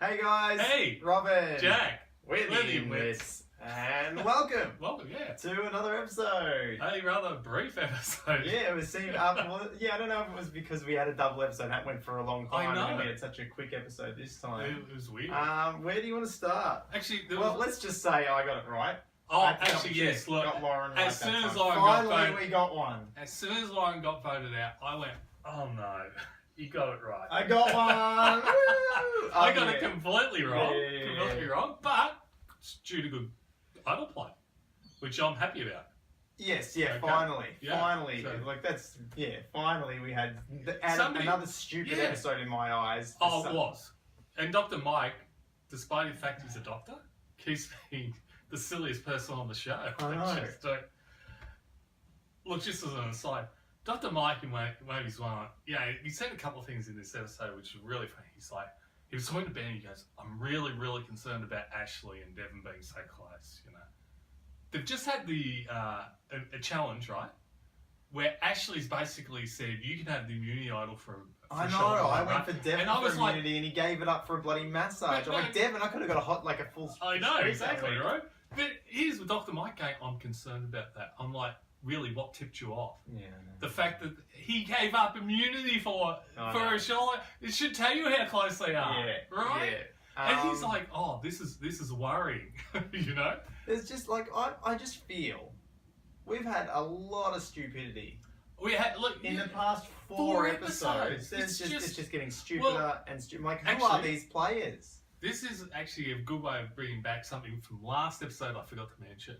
Hey guys! Hey! Robin! Jack! We're the Inwits. And welcome! Welcome, yeah. To another episode! A rather brief episode. Yeah, it was seen I don't know if it was because we had a double episode that went for a long time I know. and we had such a quick episode this time. It was weird. Where do you want to start? Actually, Let's just say I got it right. Oh, actually, yes. Look, got Lauren as right soon that as time. Lauren Finally, we got one. As soon as Lauren got voted out, I went, oh no, you got it right. I got one! Woo! I got it completely wrong. Yeah. Completely wrong, but it's due to good idol play, which I'm happy about. Yes, yeah, Okay. finally. Yeah, Finally. so- Finally we had Somebody- another stupid yeah. episode in my eyes. Oh, it was. And Dr. Mike, despite the fact he's a doctor, keeps being the silliest person on the show. I know. Look, just as an aside, Dr. Mike, in one of his he said a couple of things in this episode which was really funny. He's like, he was talking to Ben, he goes, I'm really, really concerned about Ashley and Devon being so close, you know. They've just had a challenge, right? Where Ashley's basically said, you can have the immunity idol for I know, shoulder, I right? went for Devon And I was for like, immunity and he gave it up for a bloody massage. But I'm like, Devon, I could have got a full I know, streak exactly, that week. right? But here's with Dr. Mike going, I'm concerned about that. I'm like, really, what tipped you off? Yeah, The fact that he gave up immunity for know. a shoulder, it should tell you how close they are, Yeah, right? yeah. And he's like, oh, this is worrying, you know? It's just like, I just feel we've had a lot of stupidity. We had, look, In the past four episodes, it's just getting stupider and stupider. Like, who are actually- these players? This is actually a good way of bringing back something from last episode I forgot to mention.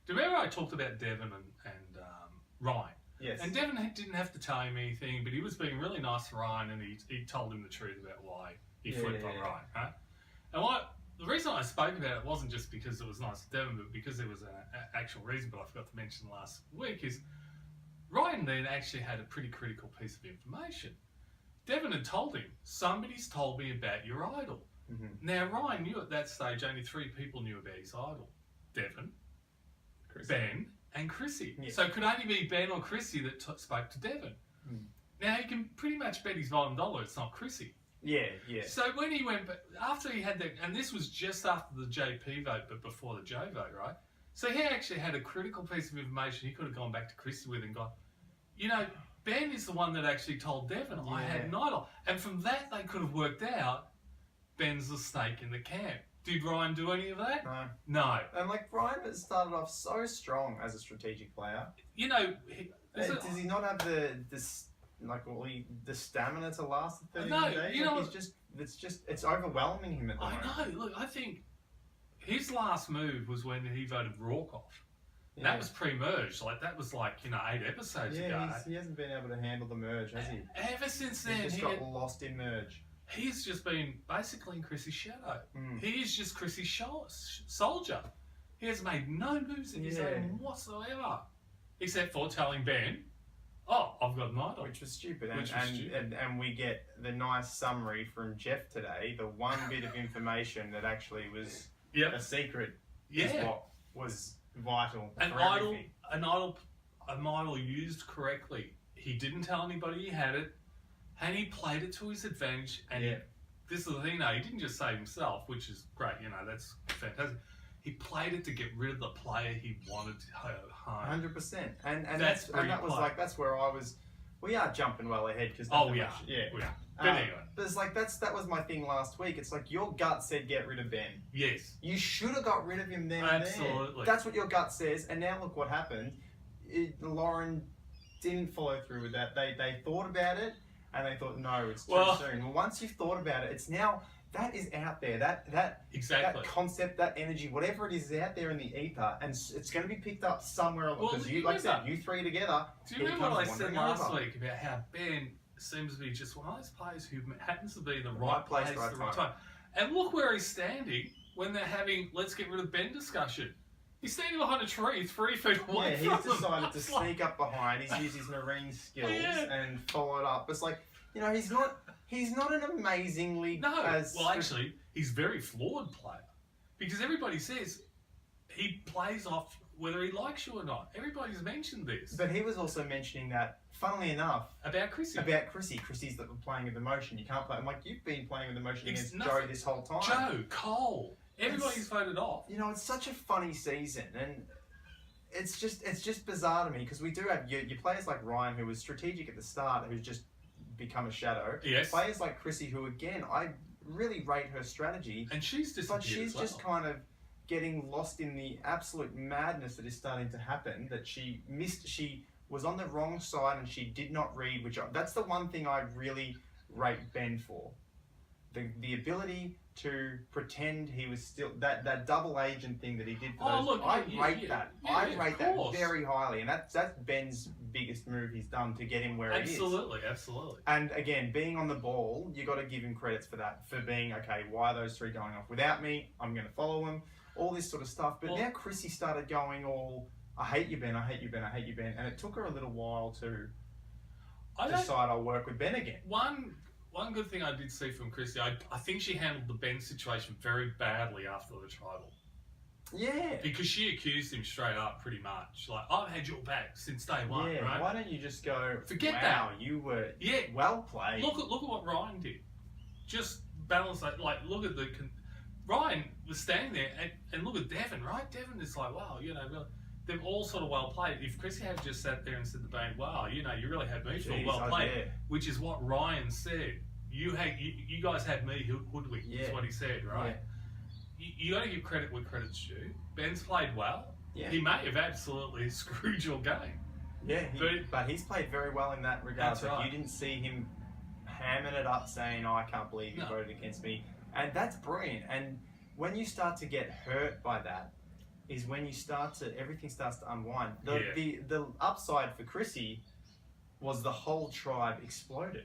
Do you remember I talked about Devon and Ryan? Yes. And Devon didn't have to tell him anything, but he was being really nice to Ryan, and he told him the truth about why he flipped on Ryan, right? And the reason I spoke about it wasn't just because it was nice to Devon, but because there was an actual reason, but I forgot to mention last week, is Ryan then actually had a pretty critical piece of information. Devon had told him, somebody's told me about your idol. Mm-hmm. Now, Ryan knew at that stage only 3 people knew about his idol. Devon, Chrissy. Ben, and Chrissy. Yeah. So it could only be Ben or Chrissy that spoke to Devon. Mm. Now, you can pretty much bet his bottom dollar it's not Chrissy. Yeah, yeah. So when he went, after he had that, and this was just after the JP vote, but before the Joe vote, right? So he actually had a critical piece of information he could have gone back to Chrissy with and gone, you know, Ben is the one that actually told Devon I had an idol. And from that, they could have worked out Ben's the snake in the camp. Did Ryan do any of that? No. No. And like, Ryan has started off so strong as a strategic player. You know, Does he not have the stamina to last the 30 No, days? you know Like, it's overwhelming him at the moment. I know. Look, I think his last move was when he voted Rourke off. Yeah. That was pre-merge. Like that was 8 episodes ago. He hasn't been able to handle the merge, has he? Ever since then, He's just got lost in merge. he's just been basically in Chrissy's shadow. Mm. He is just Chrissy's soldier. He has made no moves in his own whatsoever, except for telling Ben, "Oh, I've got an idol," Which was stupid. Which was stupid. And we get the nice summary from Jeff today. The one bit of information that actually was a secret is what was vital for everything. An idol used correctly. He didn't tell anybody he had it, and he played it to his advantage. And this is the thing, though. He didn't just save himself, which is great. You know, that's fantastic. He played it to get rid of the player he wanted to home. 100%. And that's where I was. We are jumping well ahead because We are. But anyway, but it's like that was my thing last week. It's like your gut said get rid of Ben. yes. You should have got rid of him then. Absolutely. And there. That's what your gut says. And now look what happened. Lauren didn't follow through with that. They thought about it and they thought, no, it's too soon. Well, once you've thought about it, it's now that is out there. That concept, that energy, whatever it is out there in the ether, and it's going to be picked up somewhere else. Because you, like I said, you three together. Do you remember what I said last week about how Ben seems to be just one of those players who happens to be in the right place at the right time? And look where he's standing when they're having let's get rid of Ben discussion. He's standing behind a tree 3 feet away from them. He's decided to sneak up behind. He's used his marine skills and followed up. It's like, you know, he's not an amazingly actually, he's a very flawed player because everybody says he plays off whether he likes you or not. Everybody's mentioned this. But he was also mentioning that, funnily enough, About Chrissy. Chrissy's that were playing with emotion. You can't play. I'm like, you've been playing with emotion It's against nothing. Joe this whole time. Joe, Cole, everybody's voted off. You know, it's such a funny season, and it's just bizarre to me because we do have your players like Ryan, who was strategic at the start, who's just become a shadow. Yes. Players like Chrissy, who again, I really rate her strategy, And she's disappeared but she's as well. just kind of getting lost in the absolute madness that is starting to happen. That she missed. She was on the wrong side and she did not read. That's the one thing I really rate Ben for. The ability to pretend he was still that double agent thing that he did for those. Look, I rate that. I rate that course. very highly, and that's Ben's biggest move he's done to get him where he is. Absolutely. And again, being on the ball, you got to give him credits for that. For being okay, why are those three going off without me? I'm going to follow him. All this sort of stuff. But now Chrissy started going all, I hate you, Ben. I hate you, Ben. I hate you, Ben. And it took her a little while to decide I'll work with Ben again. One good thing I did see from Chrissy, I think she handled the Ben situation very badly after the tribal. Yeah. Because she accused him straight up pretty much. Like, I've had your back since day one, Yeah, right? why don't you just go, Forget wow, that. you were well played. Look at what Ryan did. Just balance that. Like, look at Ryan was standing there and look at Devon, right? Devon is like, wow, you know, they've all sort of well played. If Chrissy had just sat there and said to Ben, wow, you know, you really had me feel well played, which is what Ryan said. You guys had me hoodwinked, is what he said, right? Yeah. You got to give credit where credit's due. Ben's played well. Yeah. He may have absolutely screwed your game. Yeah, but he's played very well in that regard. That's right. You didn't see him hamming it up saying, oh, I can't believe you voted against me. And that's brilliant. And when you start to get hurt by that, is when everything starts to unwind. The upside for Chrissy was the whole tribe exploded.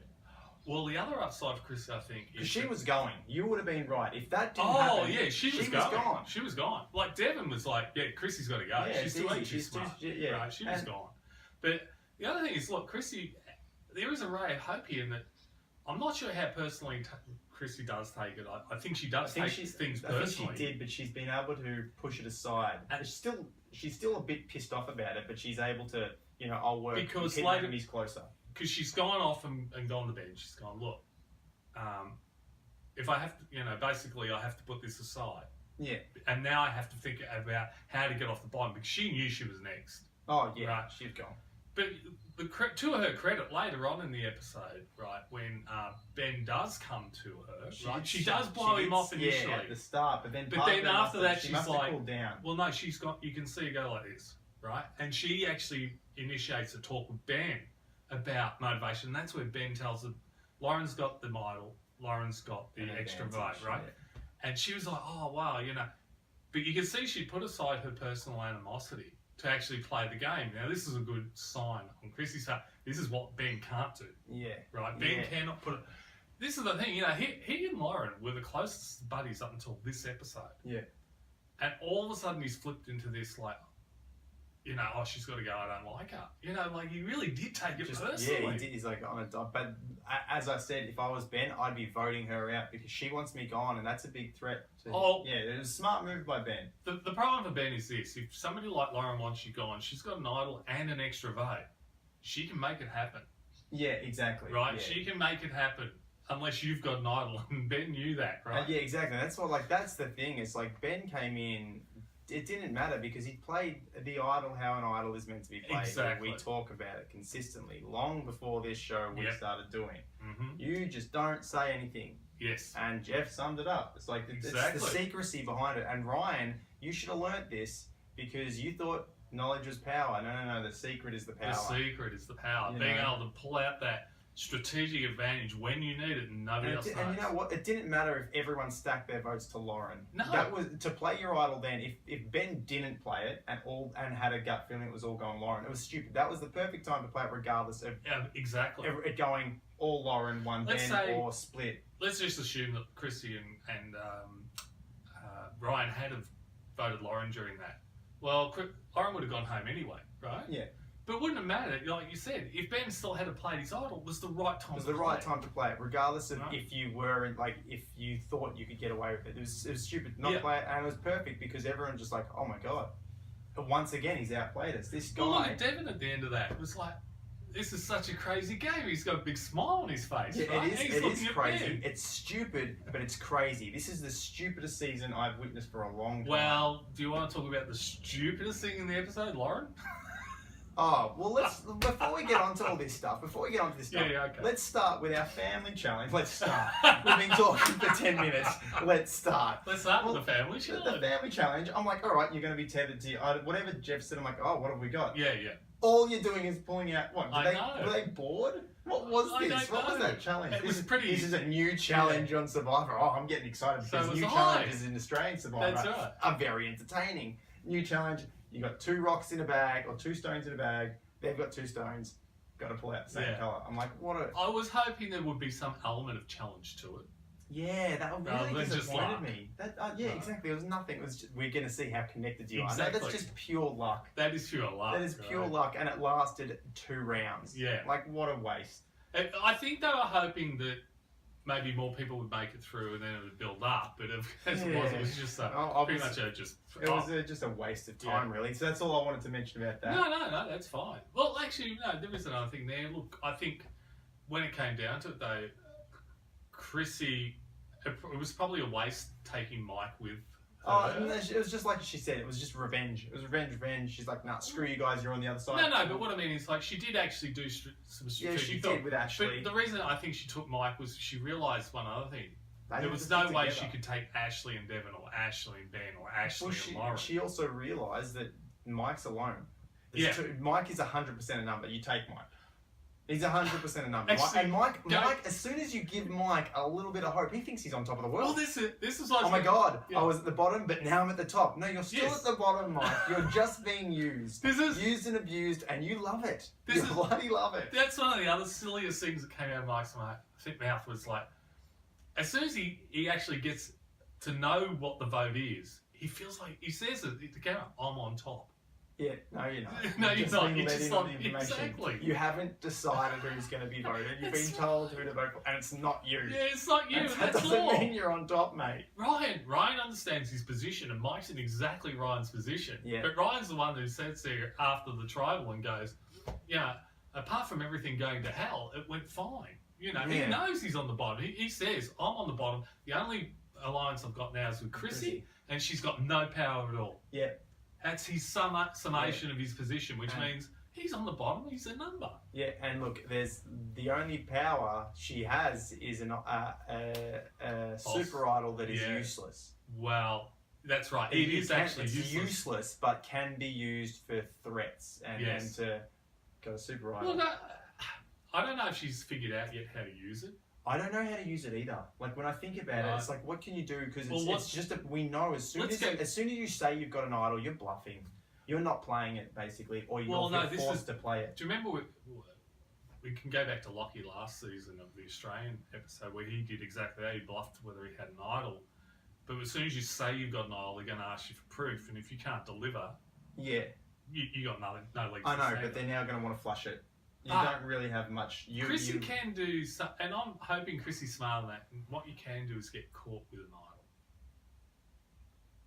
Well, the other upside for Chrissy, I think, is she was going. You would have been right if that didn't happen. Oh yeah, she was gone. She was gone. Like Devon was like, yeah, Chrissy's got to go. Yeah, she's still too smart. Right, she was gone. But the other thing is, look, Chrissy, there is a ray of hope here in that. I'm not sure how personally Chrissy does take it. I think she does take things personally. I think she did, but she's been able to push it aside. And she's still a bit pissed off about it, but she's able to, you know, I'll work because keep enemies closer. Because she's gone off and gone to bed. She's gone, look, if I have to, you know, basically I have to put this aside. Yeah. And now I have to think about how to get off the bottom because she knew she was next. Oh, yeah. Right? She's gone. But to her credit, later on in the episode, right, when Ben does come to her, right, she does blow him off initially. Yeah, at the start, but then after that, she's like, cooled down. well, no, she's got. You can see her go like this, right, and she actually initiates a talk with Ben about motivation, and that's where Ben tells her, Lauren's got the model, Lauren's got the extra vote, right, and she was like, oh wow, you know, but you can see she put aside her personal animosity to actually play the game. Now, this is a good sign on Chrissy's part. This is what Ben can't do. Yeah. Right? Ben cannot put it. This is the thing, you know, he and Lauren were the closest buddies up until this episode. Yeah. And all of a sudden he's flipped into this, like, you know, oh, she's got to go, I don't like her. You know, like, he really did take it personally. Yeah, he did. He's like, but as I said, if I was Ben, I'd be voting her out because she wants me gone, and that's a big threat. Yeah, it was a smart move by Ben. The problem for Ben is this. If somebody like Lauren wants you gone, she's got an idol and an extra vote. She can make it happen. Yeah, exactly. Right? Yeah. She can make it happen. Unless you've got an idol, and Ben knew that, right? Yeah, exactly. That's the thing. It's like Ben came in. It didn't matter because he played the idol how an idol is meant to be played. Exactly. We talk about it consistently long before this show we started doing. Mm-hmm. You just don't say anything. Yes. And Jeff summed it up. It's like it's the secrecy behind it. And Ryan, you should have learnt this because you thought knowledge was power. No. The secret is the power. The secret is the power. Being able to pull out that strategic advantage when you need it and nobody else knows. And you know what? It didn't matter if everyone stacked their votes to Lauren. No. That was to play your idol then. If Ben didn't play it and had a gut feeling it was all going Lauren, it was stupid. That was the perfect time to play it regardless of exactly it going all Lauren, one Ben or split. Let's just assume that Chrissy and Ryan had have voted Lauren during that. Well, Lauren would have gone home anyway, right? Yeah. But wouldn't have mattered, like you said, if Ben still had played his idol, it was the right time to play it. It was the right time to play it, regardless of if you were, if you thought you could get away with it. It was stupid not to play it, and it was perfect because everyone just like, oh my God. once again, he's outplayed us. This guy. Well, look at Devon at the end of that. It was like, this is such a crazy game. He's got a big smile on his face. Yeah, right? it is crazy. It's stupid, but it's crazy. This is the stupidest season I've witnessed for a long time. Well, do you want to talk about the stupidest thing in the episode, Lauren? Oh, well, before we get onto all this stuff, okay. Let's start with our family challenge. Let's start. We've been talking for 10 minutes. Let's start. Let's start with the family challenge. The family challenge, I'm like, all right, you're going to be tethered to whatever Jeff said. I'm like, oh, what have we got? Yeah. All you're doing is pulling out, what? know. Were they bored? What was this? What was that challenge? It was pretty... This is a new challenge on Survivor. Oh, I'm getting excited because new challenges in Australian Survivor are very entertaining. New challenge, you got 2 rocks in a bag or 2 stones in a bag. They've got 2 stones. Got to pull out the same colour. I'm like, what a... I was hoping there would be some element of challenge to it. Yeah, that really disappointed me. Exactly. It was nothing. It was just, we're going to see how connected you are. No, that's just pure luck. That is pure luck. That is pure luck, and it lasted 2 rounds. Yeah. Like, what a waste. I think they were hoping that maybe more people would make it through and then it would build up, but as it was just pretty much just a waste of time, really. So that's all I wanted to mention about that. No, that's fine. Well, actually, no, there is another thing there. Look, I think when it came down to it, though, Chrissy, it was probably a waste taking Mike with her. Oh, it was just like she said. It was just revenge. It was revenge. She's like, nah, screw you guys. You're on the other side. No, but what I mean is, like, she did actually do some strategic. Yeah, she did with Ashley. But the reason I think she took Mike was she realised one other thing. There was no way she could take Ashley and Devon, or Ashley and Ben, or Ashley and Lauren. She also realised that Mike's alone. Mike is 100% a number. You take Mike. He's 100% a number. Actually, Mike, as soon as you give Mike a little bit of hope, he thinks he's on top of the world. Well, this is like... Oh my God, I was at the bottom, but now I'm at the top. No, you're still at the bottom, Mike. You're just being used. Used and abused, and you love it. You bloody love it. That's one of the other silliest things that came out of Mike's mouth was like, as soon as he actually gets to know what the vote is, he feels like, he says it to camera, I'm on top. Yeah, no, you're not. No, you're not. You're just not. Exactly. You haven't decided who's going to be voted. You've been told who to vote for, and it's not you. Yeah, it's not you. That doesn't mean you're on top, mate. Ryan understands his position, and Mike's in exactly Ryan's position. Yeah. But Ryan's the one who sits there after the tribal and goes, apart from everything going to hell, it went fine. He knows he's on the bottom. He says, I'm on the bottom. The only alliance I've got now is with Chrissy, and she's got no power at all. Yeah. That's his summation of his position, which means he's on the bottom, he's a number. Yeah, and look, there's the only power she has is a super idol that is useless. Well, that's right. It's useless, but can be used for threats and to go super idol. Well, I don't know if she's figured out yet how to use it. I don't know how to use it either. Like, when I think about it, it's like, what can you do? Because it's just we know as soon as you say you've got an idol, you're bluffing. You're not playing it, basically, or you're forced to play it. Do you remember we can go back to Lockie last season of the Australian episode where he did exactly that. He bluffed whether he had an idol. But as soon as you say you've got an idol, they're going to ask you for proof. And if you can't deliver, you got no legs. I know, but they're now going to want to flush it. You don't really have much. Chrissy can do some, and I'm hoping Chrissy's smarter than that. And what you can do is get caught with an idol.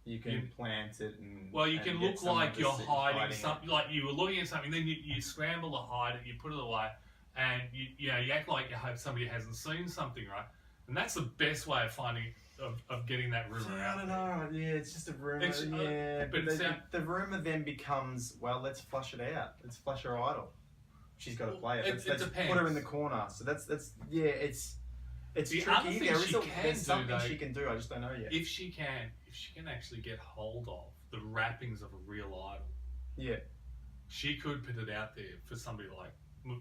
You can plant it and... Well, you can look like you're hiding something, like you were looking at something, then you scramble to hide it, you put it away, and you act like you hope somebody hasn't seen something, right? And that's the best way of finding... Of getting that rumour out. I don't know. Yeah, it's just a rumour. But the rumour then becomes, well, let's flush it out. Let's flush her idol. She's got to play it. Let's put her in the corner. So that's it's tricky. There's something she can do. I just don't know yet. If she can actually get hold of the wrappings of a real idol, she could put it out there for somebody like.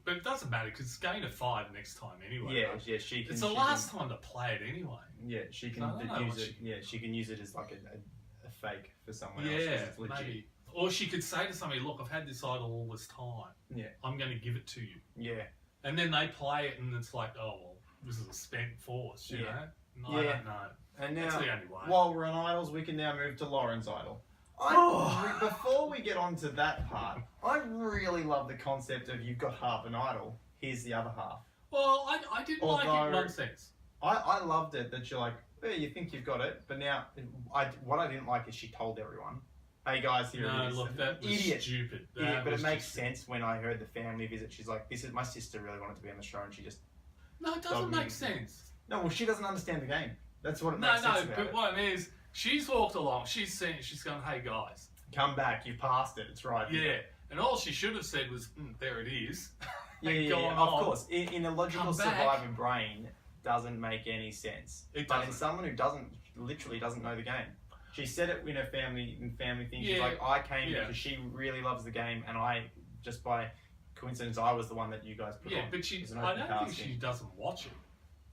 But it doesn't matter because it's going to 5 next time anyway. Yeah, right? She can. It's the last time to play it anyway. Yeah, she can use it. Yeah, she can use it as like a fake for someone else. Yeah, maybe. Or she could say to somebody, "Look, I've had this idol all this time. Yeah, I'm going to give it to you." Yeah, and then they play it, and it's like, "Oh well, this is a spent force," you know. I don't know. And now, that's the only way. While we're on idols, we can now move to Lauren's idol. Before we get on to that part, I really love the concept of you've got half an idol, here's the other half. Well, I didn't like it in one sense. I loved it that you're like, you think you've got it, but now, what I didn't like is she told everyone. Hey guys, here No, it is. look, that was Idiot. stupid. Idiot, but was it makes just- sense when I heard the family visit. She's like, "This is my sister really wanted to be on the show, and she just No, it doesn't make sense. no." Well, she doesn't understand the game. That's what it No, makes sense about but it. what it is, she's walked along. She's seen. She's gone, "Hey guys, Come back, you passed it. It's right. yeah." And all she should have said was, "There it is." Yeah, And yeah, gone yeah. on. Of course. In a logical Come back. survivor brain, doesn't make any sense. It But in doesn't. someone who literally doesn't know the game. She said it in her family thing. She's Yeah. like, I came Yeah. because she really loves the game, and I just by coincidence I was the one that you guys put Yeah, on. but It was an I open don't think casting. she doesn't watch it.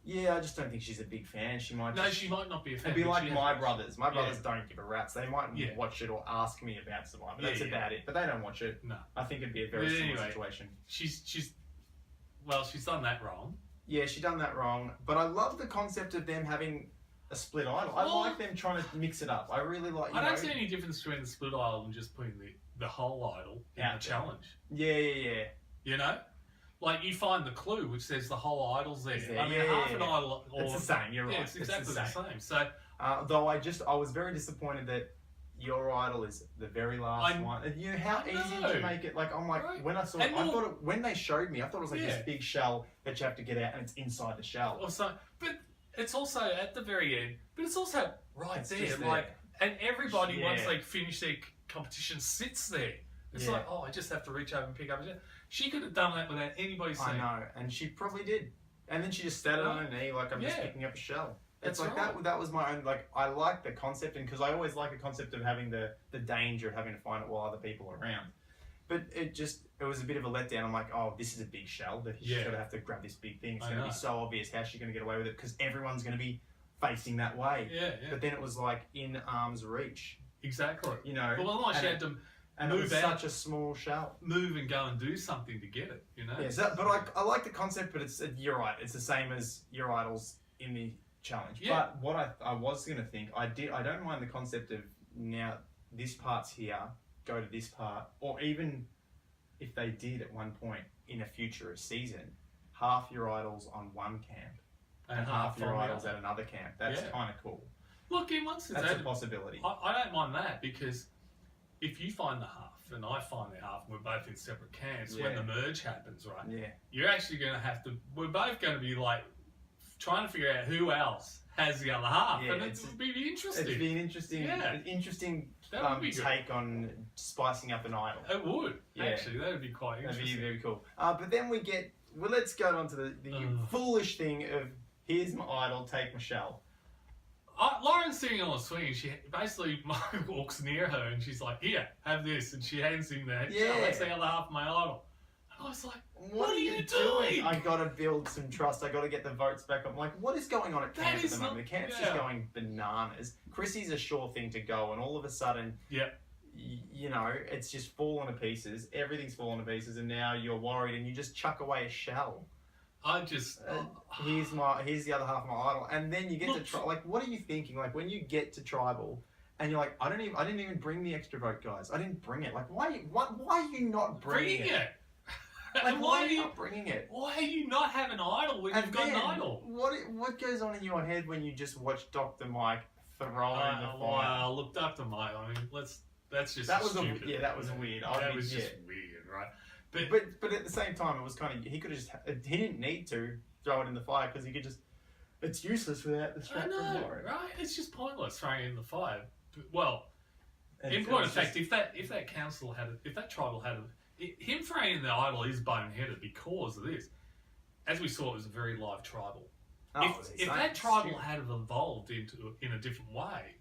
Yeah, I just don't think she's a big fan. She might. No, just, she might not be a fan. It'd be but like she my has- brothers. My Yeah. brothers don't give a rat's. They might Yeah. watch it or ask me about Survivor. Yeah, That's yeah. about it. But they don't watch it. No. I think it'd be a very But similar anyway. situation. She's done that wrong. Yeah, she done that wrong. But I love the concept of them having a split idol. I Well, like them trying to mix it up. I really like. I don't see any difference between the split idol and just putting the whole idol in Out the there. challenge. Yeah. You know, like you find the clue which says the whole idol's there. Is there, I mean, yeah, half yeah, an yeah. idol. Or, It's the same. You're right. Yeah, it's exactly the same. So Though I was very disappointed that your idol is the very last one. And you know how I easy know. to make it. Like I'm like Right. when I saw And it, I more- thought it, when they showed me, I thought it was like Yeah. this big shell that you have to get out, and it's inside the shell. also, but it's also at the very end. But it's also right It's there, just there. like, and everybody Yeah. once they finish their competition sits there. It's Yeah. like, oh, I just have to reach over and pick up a shell. She could have done that without anybody I seeing. know, and she probably did. And then she just sat it on her knee like I'm just Yeah. picking up a shell. It's That's like right. that was my own, like, I like the concept, and because I always like the concept of having the danger of having to find it while other people are around. But it was a bit of a letdown. I'm like, oh, this is a big shell that she's Yeah. going to have to grab this big thing. It's I going to know. be so obvious. How's she going to get away with it? Because everyone's going to be facing that way. Yeah, But then it was like in arm's reach, exactly. you know. Well, otherwise she and had to and it move was out. such a small shell. move and go and do something to get it, you know? Yeah, but I like the concept, but you're right. It's the same as your idols in the challenge. Yeah. But what I was gonna think, I don't mind the concept of now this part's here, go to this part, or even if they did at one point in a future season, half your idols on one camp and half your on the idols other. at another camp. That's Yeah. kind of cool. Look, in once it's That's a added, possibility. I don't mind that because if you find the half and I find the half and we're both in separate camps, when Yeah. the merge happens, right? Yeah. You're actually going to have to, we're both going to be like trying to figure out who else has the other half. Yeah, And it's- it would be interesting. It'd be an interesting, Yeah. That would be good. take on spicing up an idol. It would, Yeah. actually. That would be quite That'd interesting. be very cool. But then let's go on to the Ugh. foolish thing of here's my idol, take Michelle. Lauren's sitting on a swing and she basically Mike walks near her and she's like, here, have this. And she hands him that. Yeah. That's the other half of my idol. And I was like, What are you doing? I gotta build some trust. I gotta get the votes back. I'm like, what is going on at That camp at is the moment? not- The camp's yeah. just going bananas. Chrissy's a sure thing to go, and all of a sudden, Yeah. you know, it's just fallen to pieces. Everything's fallen to pieces, and now you're worried, and you just chuck away a shell. I just. Here's the other half of my idol, and then you get to Look. try. Like, what are you thinking? Like when you get to tribal, and you're like, I didn't even bring the extra vote, guys. I didn't bring it. Like, why are you not bringing it? Like, And why are you not bringing it? Why do you not have an idol when And you've got then, an idol? what goes on in your head when you just watch Dr. Mike throw in the fire? Wow, look, Dr. Mike. I mean, that's just That was stupid. that was weird. That was just weird, right? But at the same time, it was kind of he could have just he didn't need to throw it in the fire because he could just it's useless without the I strap from know, Lauren. right? It's just pointless throwing it in the fire. Well, And in it point was of fact, if that council had, if that tribal had, him throwing in the idol is boneheaded because of this. As we saw, it was a very live tribal. If that tribal had have evolved in a different way,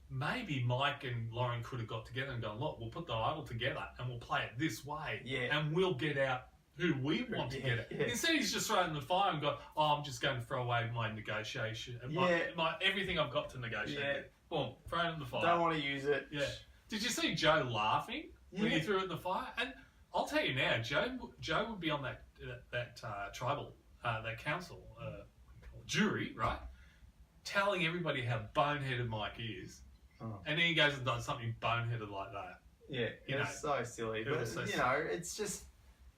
maybe Mike and Lauren could have got together and gone, look, we'll put the idol together and we'll play it this way, and we'll get out who we want to get it. Instead, he's just thrown in the fire and gone, oh, I'm just going to throw away my negotiation, my everything I've got to negotiate. Boom, throw it in the fire. Don't want to use it. Yeah. Did you see Joe laughing when he threw it in the fire? And I'll tell you now, Joe would be on that tribal, that council jury, right? Telling everybody how boneheaded Mike is, and then he goes and does something boneheaded like that. Yeah, it was so silly. But was so you know, it's just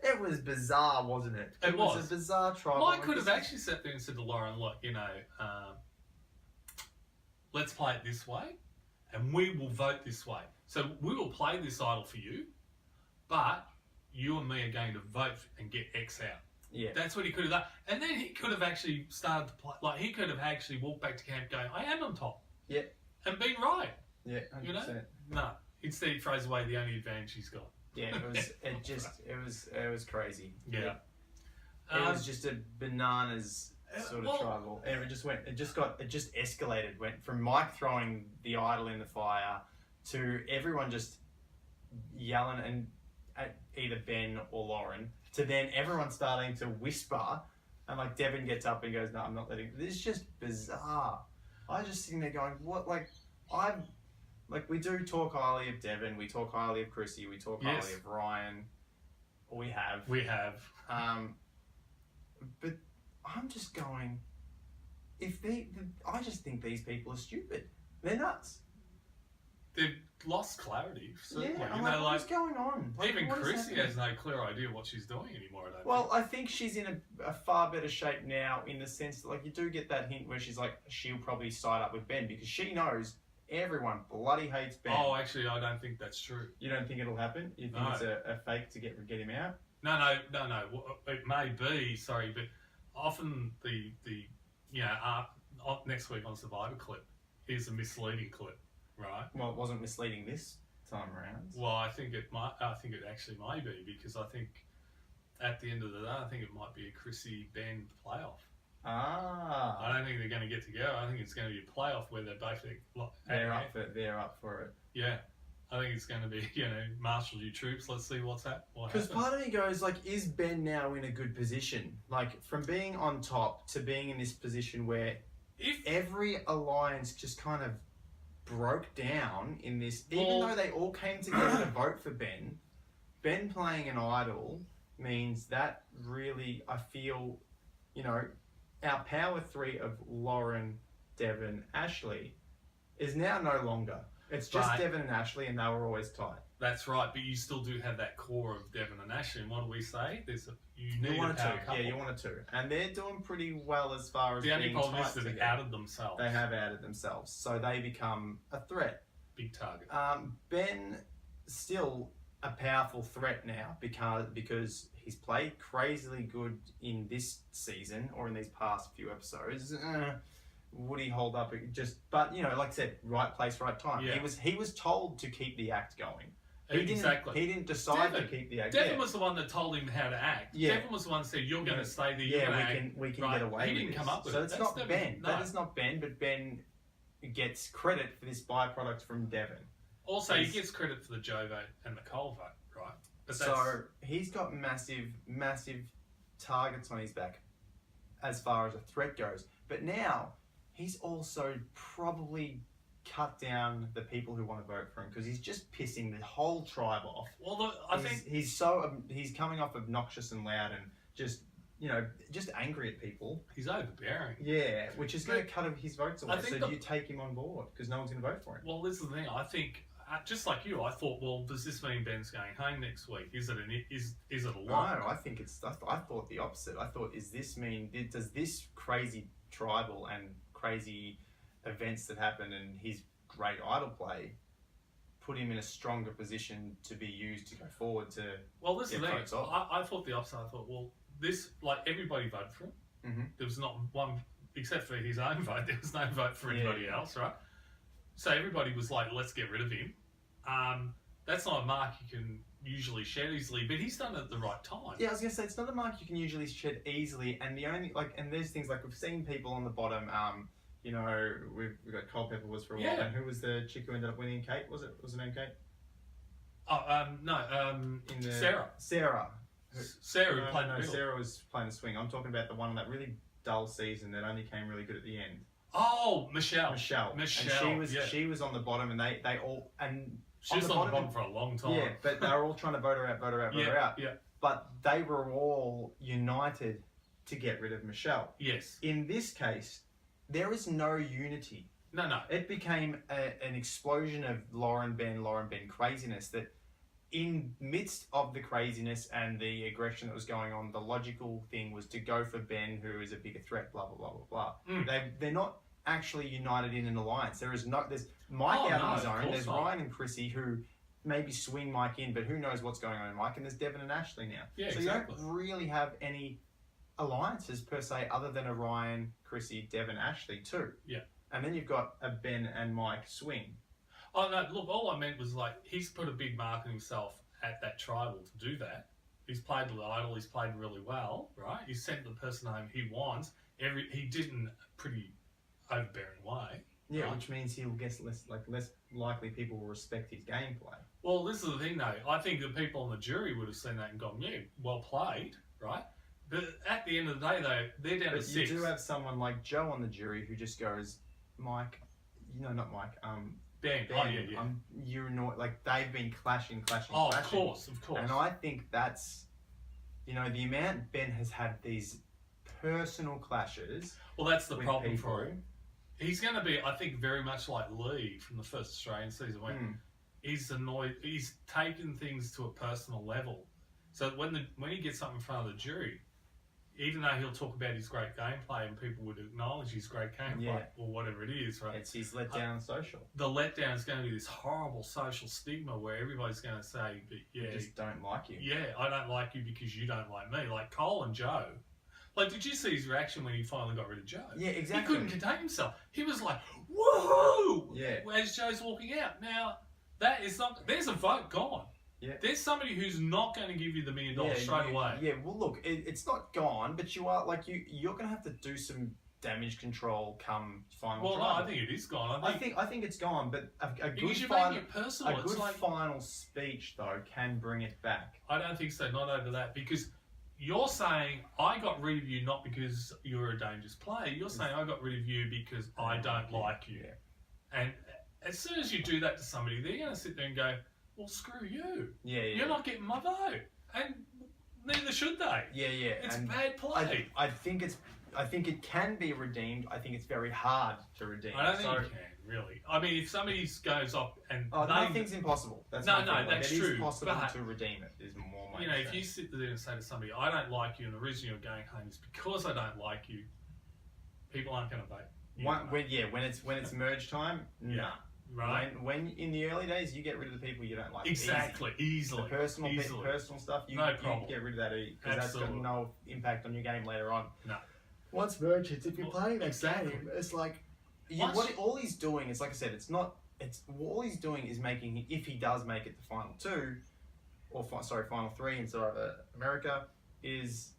it was bizarre, wasn't it? It was a bizarre tribal. Mike could have actually sat there and said to Lauren, look, you know, let's play it this way. and we will vote this way. So we will play this idol for you, but you and me are going to vote and get X out. Yeah. That's what he could have done. And then he could have actually started to play, like he could have actually walked back to camp going, I am on top. Yeah. And been right. Yeah, 100%. You know? No. Instead he throws away the only advantage he's got. Yeah, it was crazy. Yeah. It was just a bananas sort of tribal. And it just escalated. Went from Mike throwing the idol in the fire to everyone just yelling and at either Ben or Lauren, to then everyone starting to whisper, and like Devon gets up and goes, "No, I'm not letting." This is just bizarre. I just sitting there going, "What?" We do talk highly of Devon, we talk highly of Chrissy, we talk highly of Ryan. We have. But I'm just going, I just think these people are stupid. They're nuts. They've lost clarity. Certainly. Yeah, I'm like, what's going on? Even Chrissy has no clear idea what she's doing anymore. I think she's in a far better shape now, in the sense that, like, you do get that hint where she's like, she'll probably side up with Ben because she knows everyone bloody hates Ben. Oh, actually, I don't think that's true. You don't think it'll happen? You think it's a fake to get him out? No. It may be, sorry, but often the next week on Survivor clip is a misleading clip, right? Well, it wasn't misleading this time around. Well, I think it actually may be, because I think at the end of the day, I think it might be a Chrissy Ben playoff. I don't think they're going to get together. I think it's going to be a playoff where they're both they're up for it. Yeah. I think it's going to be, marshal your troops. Let's see what happens. Because part of me goes, like, is Ben now in a good position? Like, from being on top to being in this position where every alliance just kind of broke down in this, even though they all came together to vote for Ben. Ben playing an idol means that really, I feel, our power three of Lauren, Devon, Ashley is now no longer. It's just Devon and Ashley, and they were always tight. That's right, but you still do have that core of Devon and Ashley. And what do we say? You need a power couple. Yeah, you want a two. And they're doing pretty well as far as the only being problem tight is that together. they've outed themselves. They have outed themselves. So they become a threat. Big target. Ben, still a powerful threat now because he's played crazily good in this season or in these past few episodes. Would he hold up? But like I said, right place, right time. Yeah. He was told to keep the act going. He didn't decide to keep the act. Devon was the one that told him how to act. Yeah. Devon was the one that said, "You're going to stay there. We can get away." He with didn't come up with it. it. So it's not Ben. No. That is not Ben. But Ben gets credit for this byproduct from Devon. Also, he gets credit for the Joe vote and the Cole vote, right? But so he's got massive targets on his back as far as a threat goes. But now he's also probably cut down the people who want to vote for him because he's just pissing the whole tribe off. Well, I think he's coming off obnoxious and loud and just angry at people. He's overbearing. Yeah, which is going to cut his votes away. So you take him on board because no one's going to vote for him. Well, this is the thing. I think just like you, I thought, well, does this mean Ben's going home next week? Is it a lock? No, I think I thought the opposite. I thought, does this crazy tribal and crazy events that happen and his great idol play put him in a stronger position to be used to go forward to this is the thing. I thought the opposite. I thought, well, this, like, everybody voted for him. Mm-hmm. There was not one, except for his own vote, there was no vote for anybody else, right? So everybody was like, let's get rid of him. That's not a mark you can usually shed easily, but he's done it at the right time. Yeah, I was going to say, it's not a mark you can usually shed easily, and and there's things like we've seen people on the bottom, we've got Culpepper was for a while, and who was the chick who ended up winning? Kate, was her name Kate? Sarah. Sarah. Sarah who played the middle. Sarah was playing the swing. I'm talking about the one on that really dull season that only came really good at the end. Oh, Michelle. And she was on the bottom, and they all, and she was on the bottom for a long time. Yeah, but they were all trying to vote her out. Yeah. But they were all united to get rid of Michelle. Yes. In this case, there is no unity. No. It became an explosion of Lauren Ben craziness that in midst of the craziness and the aggression that was going on, the logical thing was to go for Ben, who is a bigger threat, blah, blah, blah, blah, blah. They're not actually united in an alliance. There's Mike out on his own. There's Ryan and Chrissy who maybe swing Mike in, but who knows what's going on in Mike. And there's Devon and Ashley now. Yeah, so exactly. You don't really have any alliances per se other than a Ryan, Chrissy, Devon, Ashley too. Yeah. And then you've got a Ben and Mike swing. Oh no! Look, all I meant was like he's put a big mark on himself at that tribal to do that. He's played the idol. He's played really well, right? He's sent the person home he wants. He did in a pretty overbearing way. Yeah, right? Which means he'll guess less likely people will respect his gameplay. Well, this is the thing though. I think the people on the jury would have seen that and gone, "Yeah, well played," right? But at the end of the day, though, they're down to 6. You do have someone like Joe on the jury who just goes, Mike, not Mike, Ben. Oh, yeah. You're annoyed. Like, they've been clashing. Oh, of course. And I think that's, the amount Ben has had these personal clashes. Well, that's the problem people. for him. He's going to be, I think, very much like Lee from the first Australian season when he's annoyed. He's taken things to a personal level. So when he gets up in front of the jury, even though he'll talk about his great gameplay and people would acknowledge his great gameplay or whatever it is, right? It's his letdown social. The letdown is going to be this horrible social stigma where everybody's going to say, "But yeah, I just don't like you." Yeah, I don't like you because you don't like me. Like Cole and Joe. Like, did you see his reaction when he finally got rid of Joe? Yeah, exactly. He couldn't contain himself. He was like, "Woohoo!" Yeah. As Joe's walking out. Now, that is not. There's a vote gone. Yeah. There's somebody who's not going to give you the $1 million straight away. Yeah, well, look, it's not gone, but you are you're going to have to do some damage control come final. Well, trial. no, I think it is gone. I think it's gone, but a good because you're final, making it personal. a good final speech though can bring it back. I don't think so. Not over that, because you're saying I got rid of you not because you're a dangerous player. You're saying I got rid of you because I don't like you. Yeah. And as soon as you do that to somebody, they're going to sit there and go, "Well, screw you. Yeah. You're not getting my vote," and neither should they. Yeah. It's bad play. I think it can be redeemed. I think it's very hard to redeem. I don't think you can, really. I mean, if somebody goes up and nothing's impossible. That's that's true. It is possible but, to redeem it. Is more my if you sit there and say to somebody, "I don't like you," and the reason you're going home is because I don't like you, people aren't going to vote. When it's merge time, nah. Right. When in the early days you get rid of the people you don't like. Easily. The personal stuff, you get rid of that because that's got no impact on your game later on. No. Once merge hits, if you're playing that game, it's like all he's doing is, like I said, all he's doing is making, if he does make it to final 2 or final 3 in America, is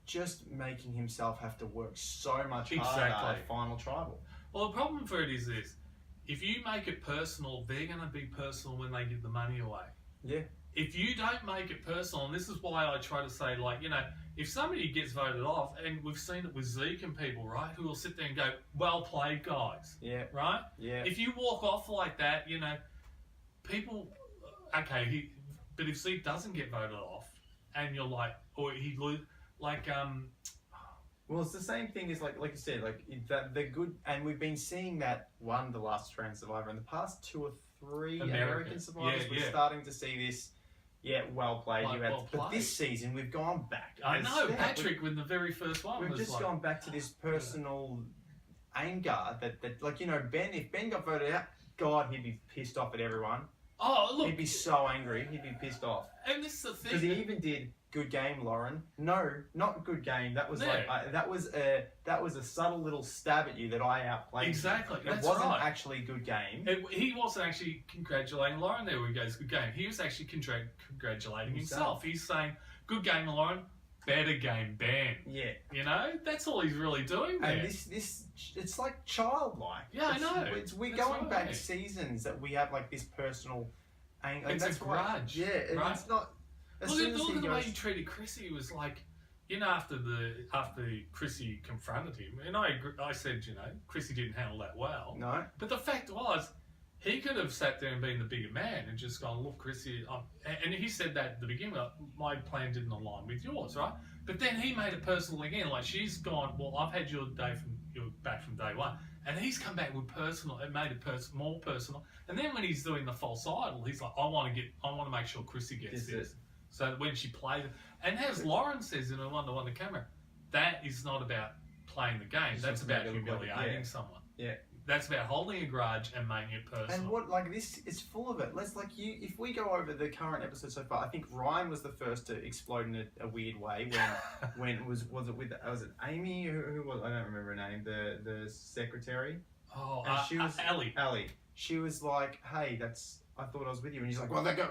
just making himself have to work so much harder at final tribal. Well, the problem for it is this. If you make it personal, they're going to be personal when they give the money away. Yeah. If you don't make it personal, and this is why I try to say, like, if somebody gets voted off, and we've seen it with Zeke and people, right, who will sit there and go, "Well played, guys." Yeah. Right? Yeah. If you walk off like that, people, okay, but if Zeke doesn't get voted off, and you're like, or he lose, like, well, it's the same thing as like you said, like the good, and we've been seeing that the last Australian Survivor in the past 2 or 3 American Survivors. We're starting to see this. Yeah, well played. But this season we've gone back. I know, Patrick with the very first one. We've just gone back to this personal anger that Ben. If Ben got voted out, God, he'd be pissed off at everyone. Oh, look, he'd be so angry. He'd be pissed off. And this is the thing. Because he even did "Good game, Lauren." No, not good game. That was that was a subtle little stab at you that I outplayed. Exactly. It wasn't actually good game. He wasn't actually congratulating Lauren there when he goes, "Good game." He was actually congratulating himself. He's saying, "Good game, Lauren. Better game, Ben." Yeah. That's all he's really doing there. And this it's like childlike. Yeah, I know. We're going back seasons that we have like this personal anger. It's a grudge. Right? It's not. Look at the way he treated Chrissy. It was like, after Chrissy confronted him, and I said, Chrissy didn't handle that well. No. But the fact was, he could have sat there and been the bigger man and just gone, "Look, Chrissy," and he said that at the beginning, "My plan didn't align with yours," right? But then he made it personal again. Like, she's gone, "Well, I've had your back from day one," and he's come back with personal. It made it more personal. And then when he's doing the false idol, he's like, I want to make sure Chrissy gets this. So that when she plays, and as Lauren says in a one-to-one to camera, that is not about playing the game. That's about humiliating someone. Yeah. That's about holding a grudge and making it personal. And what, like, this is full of it. Let's, like, if we go over the current episode so far, I think Ryan was the first to explode in a weird way when was it Amy? Who was, I don't remember her name, the secretary? Oh, and she was Ali. She was like, hey, I thought I was with you. And he's like, well, they go,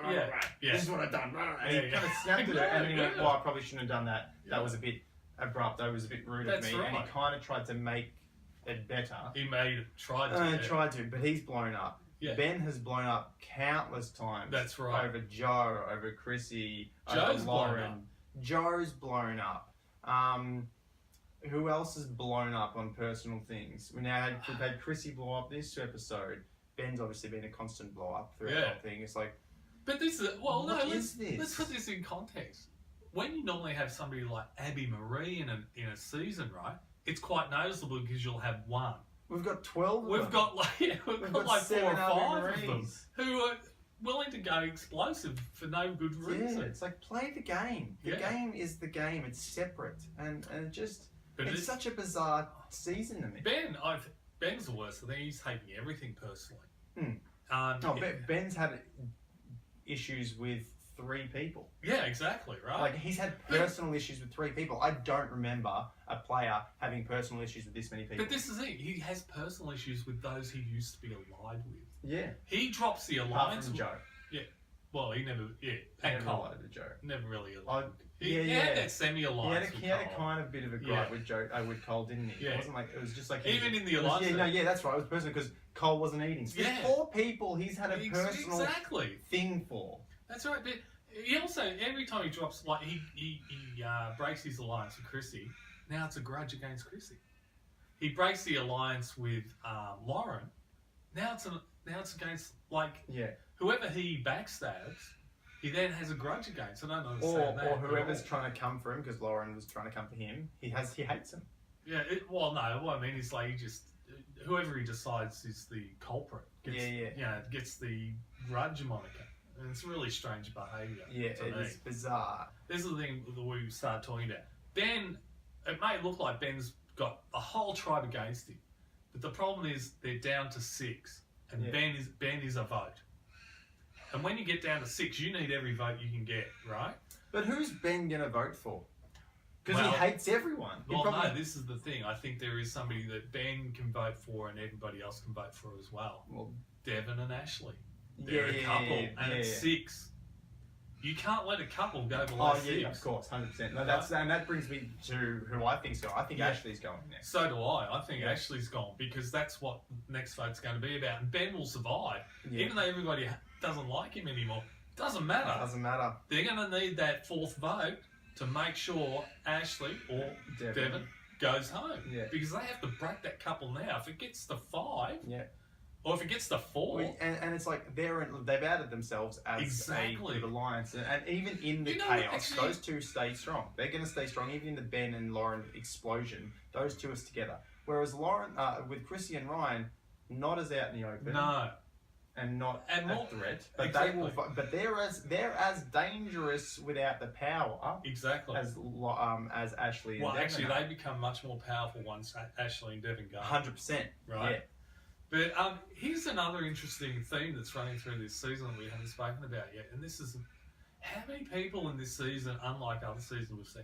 this is what I've done. And he kind of snapped at her, and then he went, well, I probably shouldn't have done that. That was a bit abrupt. That was a bit rude of me. Right. And he kind of tried to make it better. He tried to, but he's blown up. Yeah. Ben has blown up countless times. That's right. Over Joe, over Chrissy, Joe's over Lauren. Joe's blown up. Who else has blown up on personal things? We've had Chrissy blow up this episode. Ben's obviously been a constant blow up throughout the whole thing. It's like, but this is let's put this in context. When you normally have somebody like Abby Marie in a season, right? It's quite noticeable because you'll have one. We've got 12 of them. We've got like 4 or 5 of them who are willing to go explosive for no good reason. Yeah, it's like, play the game. The game is the game. It's separate. And it just... But it's such a bizarre season to me. Ben's the worst. I think he's taking everything personally. Ben's had issues with 3 people. Yeah, exactly, right? Like, he's had personal issues with 3 people. I don't remember a player having personal issues with this many people. But this is it. He has personal issues with those he used to be allied with. Yeah. He drops the alliance. Apart from Joe. Yeah. Well, he never... Yeah. And Cole. Joe. Never really allied. He had that semi-alliance. He had a kind of bit of a gripe with Cole, didn't he? Yeah. It wasn't like, it was just like... Even in the alliance. That's right. It was personal because Cole wasn't eating. So 4 people he's had a personal thing for. That's right, but he also, every time he drops, like, he breaks his alliance with Chrissy, now it's a grudge against Chrissy. He breaks the alliance with Lauren, now it's against, like, whoever he backstabs, he then has a grudge against. I don't understand that. Or whoever's trying to come for him, because Lauren was trying to come for him, he hates him. Yeah, what I mean is, like, whoever he decides is the culprit gets the grudge moniker. And it's really strange behaviour. Yeah, it's bizarre. This is the thing that we started talking about. Ben, it may look like Ben's got a whole tribe against him, but the problem is they're down to 6, and Ben is a vote. And when you get down to 6, you need every vote you can get, right? But who's Ben going to vote for? Because he hates everyone. No, this is the thing. I think there is somebody that Ben can vote for and everybody else can vote for as well. Devon and Ashley. They're a couple, and it's 6. You can't let a couple go below 6. Yeah, of course, 100%. No, and that brings me to who I think's going. I think Ashley's going next. So do I. I think Ashley's gone because that's what next vote's going to be about. And Ben will survive, even though everybody doesn't like him anymore. Doesn't matter. Doesn't matter. They're going to need that 4th vote to make sure Ashley or Devon goes home. Yeah. Because they have to break that couple now. If it gets to 5. Yeah. Or if it gets to 4, and it's like they've added themselves as a good alliance, and even in the chaos, those 2 stay strong. They're going to stay strong, even in the Ben and Lauren explosion. Those 2 are together. Whereas Lauren, with Chrissy and Ryan, not as out in the open, and not a threat, but they will. But they're as dangerous without the power, as Ashley. And Devon actually, they become much more powerful once Ashley and Devon go. 100%, right? Yeah. But here's another interesting theme that's running through this season that we haven't spoken about yet, and this is how many people in this season, unlike other seasons we've seen,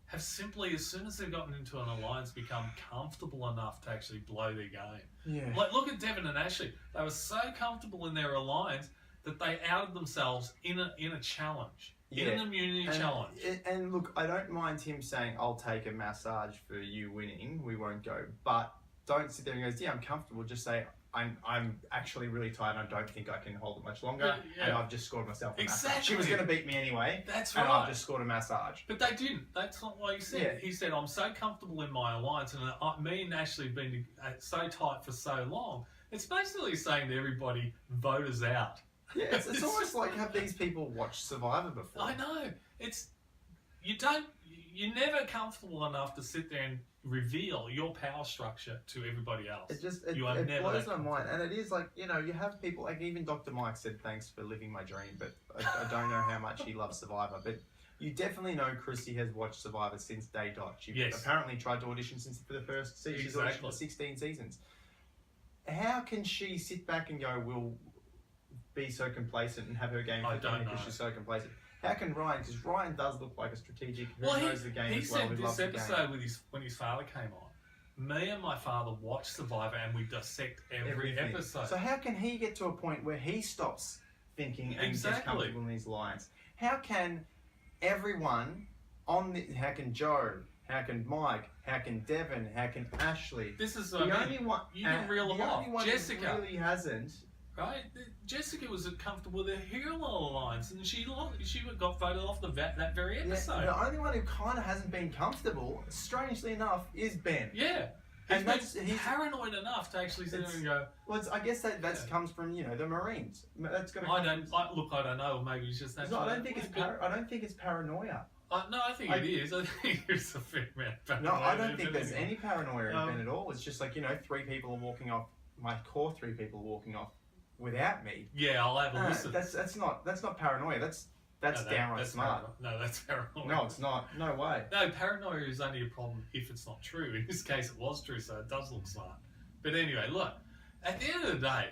have simply, as soon as they've gotten into an alliance, become comfortable enough to actually blow their game. Yeah. Like, look at Devon and Ashley. They were so comfortable in their alliance that they outed themselves in a challenge. In an immunity challenge. And look, I don't mind him saying, I'll take a massage for you winning, we won't go, but don't sit there and go, I'm comfortable. Just say, I'm actually really tired and I don't think I can hold it much longer. And I've just scored myself a massage. She was going to beat me anyway. That's right. And I've just scored a massage. But they didn't. That's not what he said. Yeah. He said, I'm so comfortable in my alliance and me and Ashley have been so tight for so long. It's basically saying to everybody, vote us out. Yeah, it's almost like, have these people watched Survivor before? I know. You're never comfortable enough to sit there and reveal your power structure to everybody else. It blows my mind. And it is like, you have people, like even Dr. Mike said, thanks for living my dream, but I don't know how much he loves Survivor. But you definitely know Chrissy has watched Survivor since day dot. She apparently tried to audition for the first season. She's auditioned for 16 seasons. how can she sit back and go, we'll be so complacent and have her game I don't know. because she's so complacent? How can Ryan? Because Ryan does look like a strategic who knows the game as well. He said this episode when his father came on. Me and my father watch Survivor and we dissect every episode. So how can he get to a point where he stops thinking and gets comfortable in these lines? How can everyone how can Joe, how can Mike, how can Devon, how can Ashley? This is the only one you can reel them off. Jessica really hasn't. Right? Jessica was comfortable with the Hero Alliance and she got voted off that very episode. Yeah, the only one who kind of hasn't been comfortable, strangely enough, is Ben. Yeah. He's paranoid enough to actually sit there and go. Well, I guess that comes from the Marines. That's got. I don't know. Maybe it's just that. No, I don't think it's paranoia. No, I think it is. I think it's a fair amount of paranoia. No, I don't think there's any paranoia in Ben at all. It's just like 3 people are walking off. My core 3 people are walking off without me. Yeah, I'll have a listen. That's not paranoia. That's downright smart. No, that's paranoia. No, it's not. No way. No, paranoia is only a problem if it's not true. In this case, it was true, so it does look smart. But anyway, look, at the end of the day,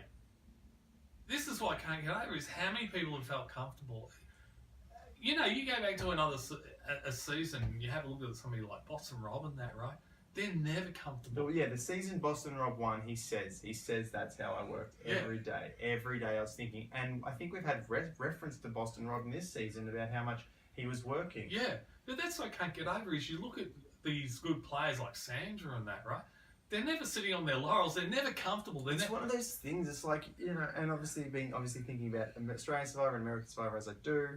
this is what I can't get over, is how many people have felt comfortable. You go back to a season, you have a look at somebody like Boston Rob and that, right? They're never comfortable. Well, yeah, the season Boston Rob won, he says that's how I worked every day. Every day I was thinking. And I think we've had reference to Boston Rob in this season about how much he was working. Yeah, but that's what I can't get over is you look at these good players like Sandra and that, right? They're never sitting on their laurels. They're never comfortable. It's one of those things. It's like, and obviously thinking about Australian Survivor and American Survivor as I do.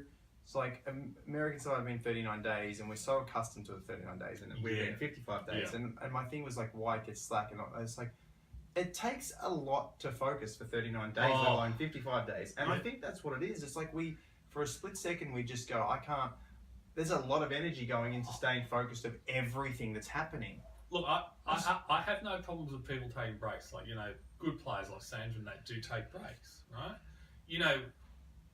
It's like American Survivor been 39 days, and we're so accustomed to the 39 days, and we've been 55 days. Yeah. And my thing was like, why it gets slack? And it's like, it takes a lot to focus for 39 days, let alone 55 days. And I think that's what it is. It's like for a split second, we just go, I can't. There's a lot of energy going into staying focused of everything that's happening. Look, I have no problems with people taking breaks. Like, good players like Sandra and that do take breaks, right?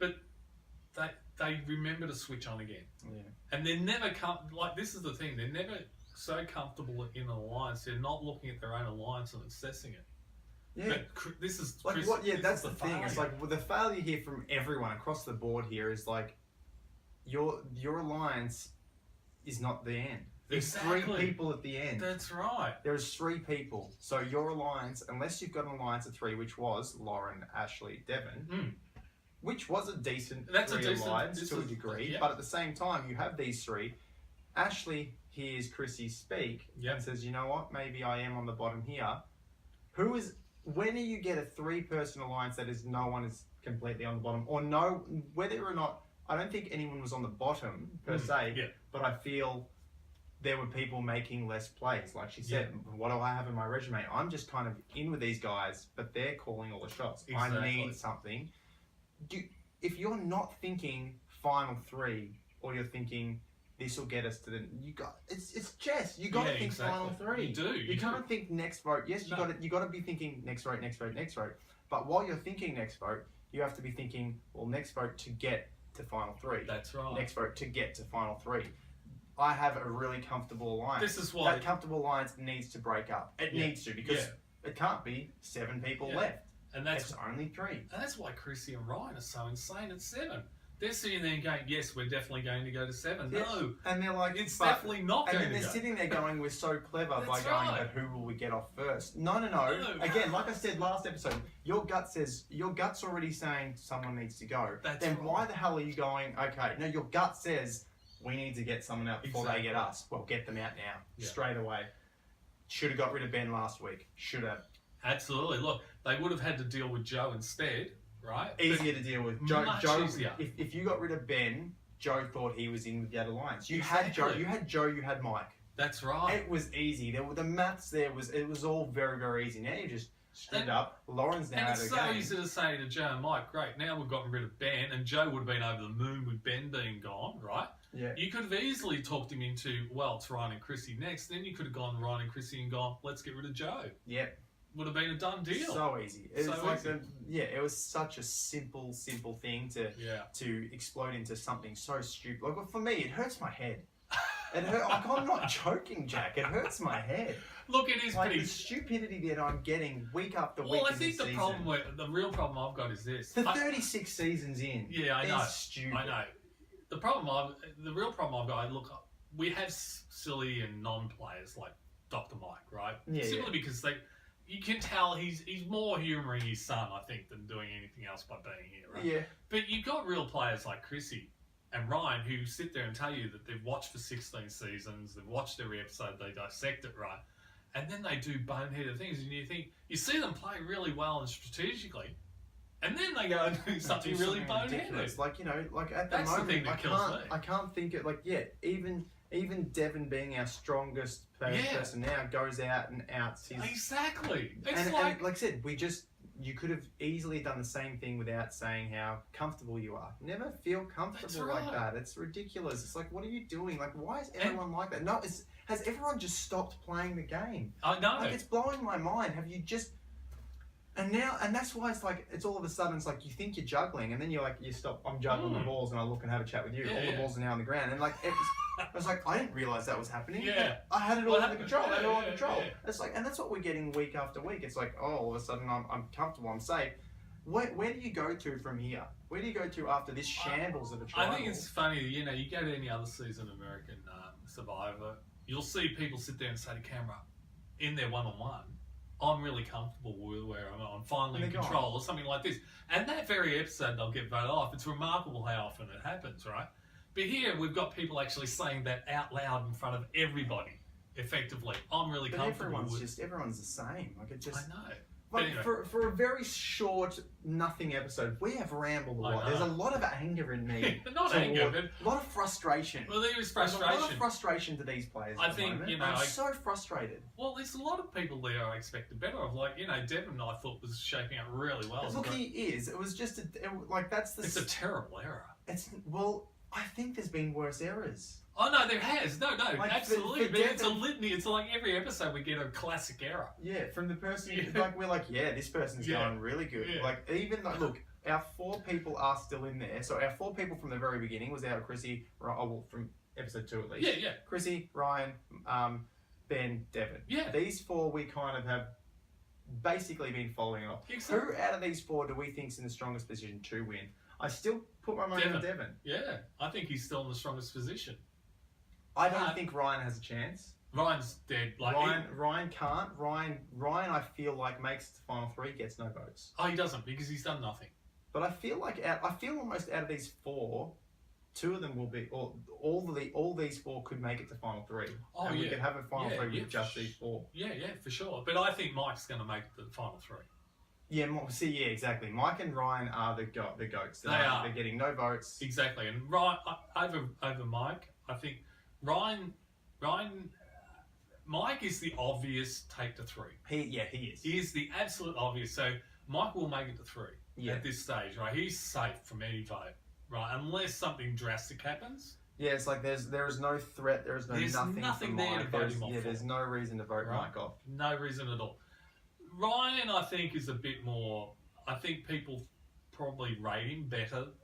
But they remember to switch on again. Yeah. And they're never this is the thing, they're never so comfortable in an alliance, they're not looking at their own alliance and assessing it. Yeah. But this is like that's the thing. Failure. It's like the failure here from everyone across the board here is like your alliance is not the end. There's 3 people at the end. That's right. There's 3 people. So your alliance, unless you've got an alliance of 3, which was Lauren, Ashley, Devon, which was a decent alliance to a degree, but at the same time, you have these 3. Ashley hears Chrissy speak and says, you know what, maybe I am on the bottom here. When do you get a 3-person alliance that is no one is completely on the bottom? Or whether or not, I don't think anyone was on the bottom per se, but I feel there were people making less plays. Like she said, what do I have in my resume? I'm just kind of in with these guys, but they're calling all the shots. Exactly. I need something. If you're not thinking final 3, or you're thinking this will get us to it's chess. You got to think final 3. You do. You can't think next vote. Yes, you got to be thinking next vote, next vote, next vote. But while you're thinking next vote, you have to be thinking, well, next vote to get to final 3. That's right. Next vote to get to final 3. I have a really comfortable alliance. This is why that comfortable alliance needs to break up. It needs to, because it can't be 7 people left. And it's only 3. And that's why Chrissy and Ryan are so insane at 7. They're sitting there going, yes, we're definitely going to go to 7. Yeah. No. And they're like, it's definitely not going to go. And then they're sitting there going, we're so clever by going, but who will we get off first? No. Again, like I said last episode, your gut's already saying someone needs to go. Why the hell are you going, okay, no, your gut says we need to get someone out before they get us. Well, get them out now, straight away. Should have got rid of Ben last week. Should have. Absolutely. Look, they would have had to deal with Joe instead, right? Easier to deal with. Joe, easier. If you got rid of Ben, Joe thought he was in with the other alliance. You had Joe, you had Mike. That's right. It was easy. The maths there was all very, very easy. Now you just stood up. Lauren's now out of the game. And it's so easy to say to Joe and Mike, great, now we've gotten rid of Ben, and Joe would have been over the moon with Ben being gone, right? Yeah. You could have easily talked him into, well, it's Ryan and Chrissy next. Then you could have gone Ryan and Chrissy and gone, let's get rid of Joe. Yep. Would have been a done deal. So easy. It was such a simple thing to explode into something so stupid. Like, for me, it hurts my head. It hurt. Like, I'm not joking, Jack. It hurts my head. Look, it is like pretty. The stupidity that I'm getting week after week. Well, I in think this season. the real problem I've got is this. The 36 seasons in. Yeah, I know. Is stupid. I know. The real problem I've got. Look, we have silly and non-players like Dr. Mike, right? Yeah. Simply because you can tell he's more humouring his son, I think, than doing anything else by being here, right? Yeah. But you've got real players like Chrissy and Ryan who sit there and tell you that they've watched for 16 seasons, they've watched every episode, they dissect it, right? And then they do boneheaded things, and you see them play really well and strategically, and then they go and do something really boneheaded. Like, like at the That's moment, the thing that kills me. I can't think it. Like, even Devon being our strongest person now goes out and outs his... Exactly. And like I said, you could have easily done the same thing without saying how comfortable you are. Never feel comfortable like that. It's ridiculous. It's like, what are you doing? Like, why is everyone like that? No, has everyone just stopped playing the game? I know. Like, it's blowing my mind. Have you just... And that's why it's like, it's all of a sudden, it's like you think you're juggling, and then you're like, you stop, I'm juggling the balls, and I look and have a chat with you. All the balls are now on the ground. And like, I was like, I didn't realise that was happening. Yeah. I had it all under control. I had it all under control. Yeah. It's like, and that's what we're getting week after week. It's like, oh, all of a sudden I'm comfortable, I'm safe. Where do you go to from here? Where do you go to after this shambles of a trial? I think it's funny, you go to any other season of American Survivor, you'll see people sit there and say to camera, in their one-on-one, I'm really comfortable with where I'm finally in control or something like this. And that very episode, they'll get voted off. It's remarkable how often it happens, right? But here, we've got people actually saying that out loud in front of everybody, effectively. I'm really comfortable with... everyone's the same. Like, it just... I know. Like, anyway. for a very short, nothing episode, we have rambled a lot. There's a lot of anger in me. Not anger, but... A lot of frustration. Well, there is frustration. There's a lot of frustration to these players I think, I'm so frustrated. Well, there's a lot of people there I expected better of. Like, Devon, I thought, was shaping up really well. Look, he is. It was just, It's a terrible error. I think there's been worse errors. Oh, no, there has. No, absolutely. For But it's a litany. It's like every episode we get a classic error. Yeah, from the person, we're like, this person's going really good. Yeah. Like, even though, look, our 4 people are still in there. So our 4 people from the very beginning was our Chrissy, from episode 2 at least. Yeah. Chrissy, Ryan, Ben, Devon. Yeah. These 4 we kind of have basically been following off. Exactly. Who out of these 4 do we think's in the strongest position to win? I still put my money on Devon. Yeah, I think he's still in the strongest position. I don't think Ryan has a chance. Ryan's dead. Like Ryan can't. Ryan, I feel like makes the final 3, gets no votes. Oh, he doesn't because he's done nothing. But I feel almost out of these 4, 2 of them will be, or all these 4 could make it to final 3. Oh, and we could have a final 3 with just these 4. Yeah, for sure. But I think Mike's going to make the final 3. Yeah, exactly. Mike and Ryan are the goats. They are. They're getting no votes. Exactly. And Ryan over Mike, I think Mike is the obvious take to 3. He is. He is the absolute obvious. So Mike will make it to 3 at this stage, right? He's safe from any vote, right? Unless something drastic happens. Yeah, it's like there is no threat. There's nothing there to vote him off. Yeah, there's no reason to vote Mike off. No reason at all. Ryan, I think, is a bit more... I think people probably rate him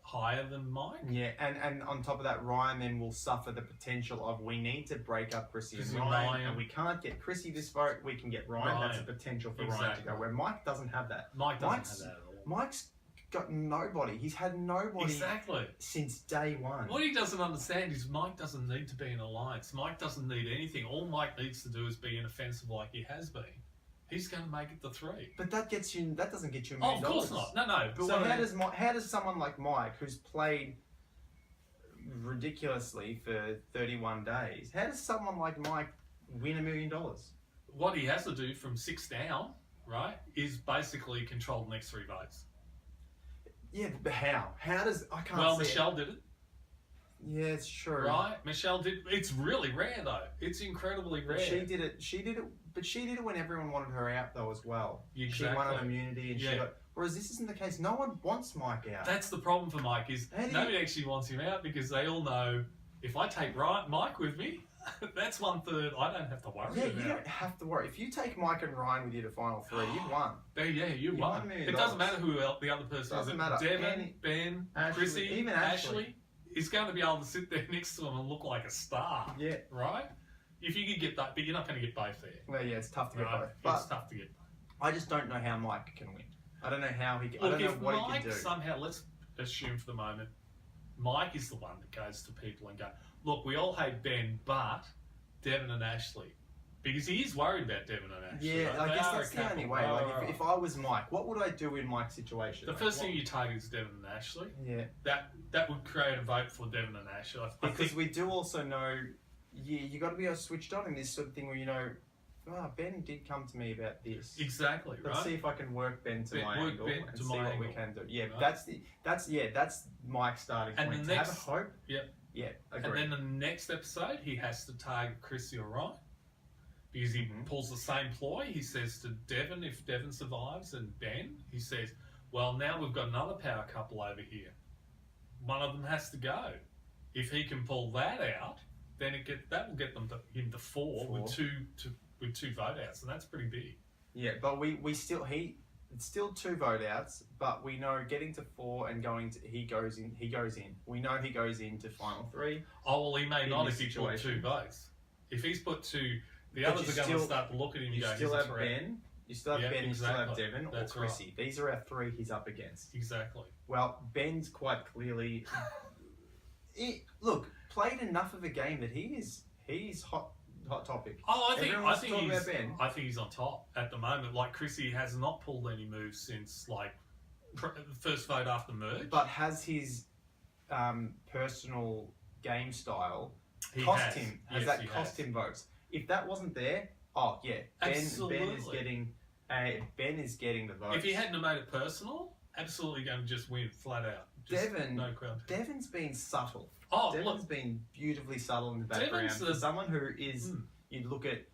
higher than Mike. Yeah, and on top of that, Ryan then will suffer the potential of, we need to break up Chrissy and Ryan, and we can't get Chrissy this vote, we can get Ryan. That's a potential for Ryan to go, where Mike doesn't have that. Mike doesn't have that at all. Mike's got nobody. He's had nobody since day 1. What he doesn't understand is Mike doesn't need to be in alliance. Mike doesn't need anything. All Mike needs to do is be inoffensive like he has been. He's going to make it to 3. But that doesn't get you $1 million. Oh, of course not. No. But so how does someone like Mike, who's played ridiculously for 31 days, how does someone like Mike win $1 million? What he has to do from 6 down, right, is basically control the next 3 votes. Yeah, but how? How does... I can't Well, Michelle did it. Yeah, it's true. Right? Michelle did... It's really rare, though. It's incredibly rare. She did it... But she did it when everyone wanted her out, though, as well. Exactly. She won an immunity and she got... Whereas this isn't the case. No one wants Mike out. That's the problem for Mike, is nobody actually wants him out because they all know, if I take Mike with me, that's 1/3 I don't have to worry about. Yeah, you don't have to worry. If you take Mike and Ryan with you to final 3, you've won. You won. It doesn't matter who the other person is. Doesn't matter. Devon, Ben, Ashley, Chrissy, even Ashley. is going to be able to sit there next to him and look like a star. Yeah. Right? If you could get that, but you're not going to get both there. Well, yeah, it's tough to get Right? both. But It's tough to get both. I just don't know how Mike can win. I don't know how he can. I Look, don't know if what he Mike can do. somehow, let's assume for the moment, Mike is the one that goes to people and go, look, we all hate Ben, but Devon and Ashley. Because he is worried about Devon and Ashley. Yeah, Like, I they guess are that's a the couple. only way. Right, Like, right, if I was Mike, what would I do in Mike's situation? The Like, first what- thing you target is Devon and Ashley. Yeah. That would create a vote for Devon and Ashley. I Because think, we do also know, you got to be switched on in this sort of thing where you know, Ben did come to me about this. exactly, right? Let's see if I can work Ben to my Work angle Ben and to see my what we angle. can do. Yeah, Right. that's Mike's starting And point. the To have next- a hope. Yep. Yeah, And agree. then the next episode, he has to target Chrissy or Ryan. Because he Mhm. pulls the same ploy. He says to Devon, if Devon survives, and Ben, he says, well, now we've got another power couple over here. One of them has to go. If he can pull that out, then that will get him to four. With two vote outs, and that's pretty big. Yeah, but it's still 2 vote outs, but we know getting to 4 and he goes in. We know he goes into final 3. Oh, well, he may In not this if he put 2 situation. votes. If he's put 2, the But others you are going to still- start to look at him and You go, still he's a have threat. Ben. You still have Yeah, Ben. You still have exactly. Devon That's or Chrissy. These are our 3 he's up against. Exactly. Well, Ben's quite clearly. Look, played enough of a game that he's hot topic. Oh, I Everyone wants to think talk about Ben. I think he's on top at the moment. Like Chrissy has not pulled any moves since like first vote after merge. But has his personal game style He cost has. him? Yes, Has that he cost has. him votes? If that wasn't there, oh yeah, Ben is Absolutely. getting. Ben is getting the votes. If he hadn't have made it personal, absolutely going to just win flat out. Just Devon, no crown. Devon's been subtle. Oh, Devon's look, been beautifully subtle in the background. Devon's For someone who is, you'd look at,